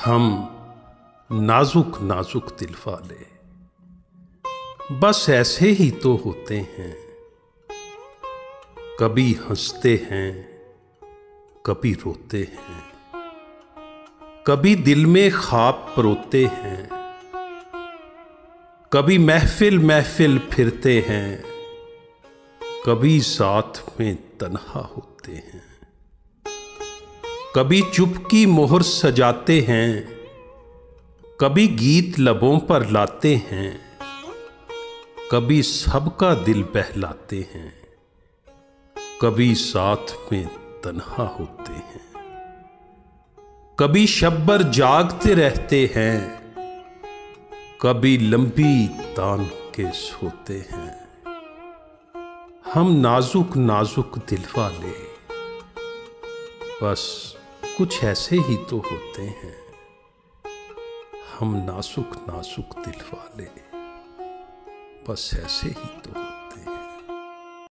हम नाजुक नाजुक दिल वाले बस ऐसे ही तो होते हैं। कभी हंसते हैं, कभी रोते हैं, कभी दिल में ख्वाब परोते हैं, कभी महफिल महफिल फिरते हैं, कभी साथ में तन्हा होते हैं, कभी चुप की मोहर सजाते हैं, कभी गीत लबों पर लाते हैं, कभी सबका दिल बहलाते हैं, कभी साथ में तन्हा होते हैं, कभी शब्बर जागते रहते हैं, कभी लंबी तान के सोते हैं। हम नाजुक नाजुक दिल वाले बस कुछ ऐसे ही तो होते हैं। हम नाजुक नाजुक दिल वाले बस ऐसे ही तो